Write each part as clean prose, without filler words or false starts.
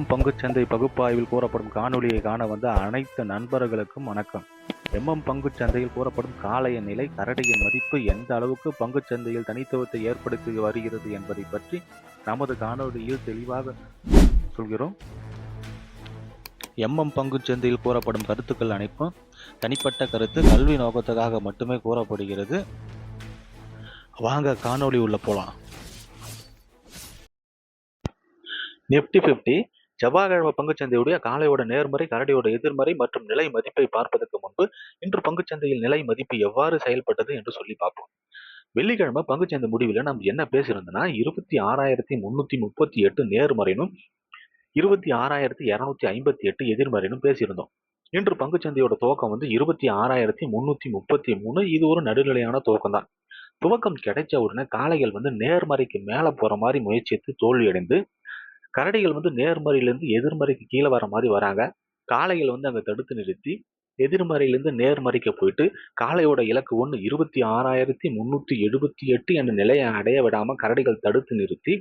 பங்குச்சந்தை பகுப்பாய்வில் கூறப்படும் காணொளியை காண வந்த அனைத்து நண்பர்களுக்கும் வணக்கம். பங்குச்சந்தையில் கூறப்படும் காளைய நிலை, கரடியின் மதிப்பு எந்த அளவுக்கு பங்குச்சந்தையில் தனித்துவத்தை ஏற்படுத்தி வருகிறது என்பதை பற்றி நமது காணொளியில் தெளிவாக சொல்கிறோம். பங்குச்சந்தையில் கூறப்படும் கருத்துக்கள் அனைத்தும் தனிப்பட்ட கருத்து, கல்வி நோக்கத்துக்காக மட்டுமே கூறப்படுகிறது. வாங்க காணொளி உள்ள போலாம். நிப்டி 50 செவ்வாய்க்கிழமை பங்குச்சந்தையுடைய காலையோட நேர்மறை, கரடியோட எதிர்மறை மற்றும் நிலை மதிப்பை பார்ப்பதற்கு முன்பு இன்று பங்குச்சந்தையில் நிலை மதிப்பு எவ்வாறு செயல்பட்டது என்று சொல்லி பார்ப்போம். வெள்ளிக்கிழமை பங்குச்சந்தை முடிவில் நம்ம என்ன பேசியிருந்தோம்னா 26,338 நேர்மறைனும் 26,258 எதிர்மறைனும் பேசியிருந்தோம். இன்று பங்குச்சந்தையோட துவக்கம் 26,333. இது ஒரு நடுநிலையான துவக்கம் தான். துவக்கம் கிடைச்ச உடனே காளைகள் நேர்மறைக்கு மேல போற மாதிரி முயற்சித்து தோல்வியடைந்து, கரடிகள் நேர்மறையிலிருந்து எதிர்மறைக்கு கீழே வர மாதிரி வராங்க. காளைகள் அங்க தடுத்து நிறுத்தி எதிர்மறையிலிருந்து நேர்மறைக்கு போயிட்டு காளையோட இலக்கு 26,378 என்ற நிலையை அடைய விடாம கரடிகள் தடுத்து நிறுத்தி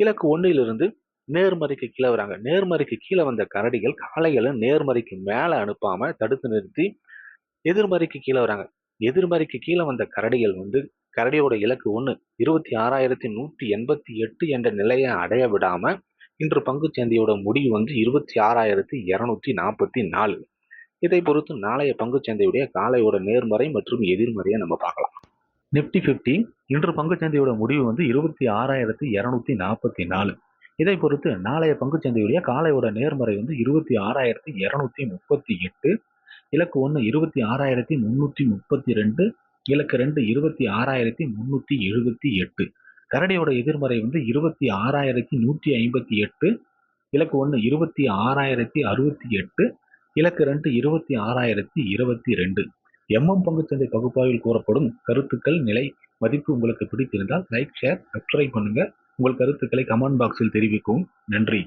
இலக்கு 1லிருந்து நேர்மறைக்கு கீழே வராங்க. நேர்மறைக்கு கீழே வந்த கரடிகள் காளைகளை நேர்மறைக்கு மேல அனுப்பாம தடுத்து நிறுத்தி எதிர்மறைக்கு கீழே வராங்க. எதிர்மறைக்கு கீழே வந்த கரடிகள் கரடியோட இலக்கு 26,188 என்ற நிலையை அடைய விடாம இன்று பங்குச்சந்தையோட முடிவு 26,244. இதை பொறுத்து நாளைய பங்குச்சந்தையுடைய காலையோட நேர்மறை மற்றும் எதிர்மறையை நம்ம பார்க்கலாம். நிப்டி 50 இன்று பங்குச்சந்தையோட முடிவு 26,244. இதை பொறுத்து நாளைய பங்குச்சந்தையுடைய காலையோட நேர்மறை 26,238, இலக்கு 1 26,332, இலக்கு 2 26,378. கரடியோட எதிர்மறை 26,158, இலக்கு 1 26,068, இலக்கு 2 26,022. பங்குச்சந்தை பகுப்பாய்வில் கூறப்படும் கருத்துக்கள், நிலை மதிப்பு உங்களுக்கு பிடித்திருந்தால் லைக், ஷேர், சப்ஸ்கிரைப் பண்ணுங்க. உங்கள் கருத்துக்களை கமெண்ட் பாக்ஸில் தெரிவிக்கவும். நன்றி.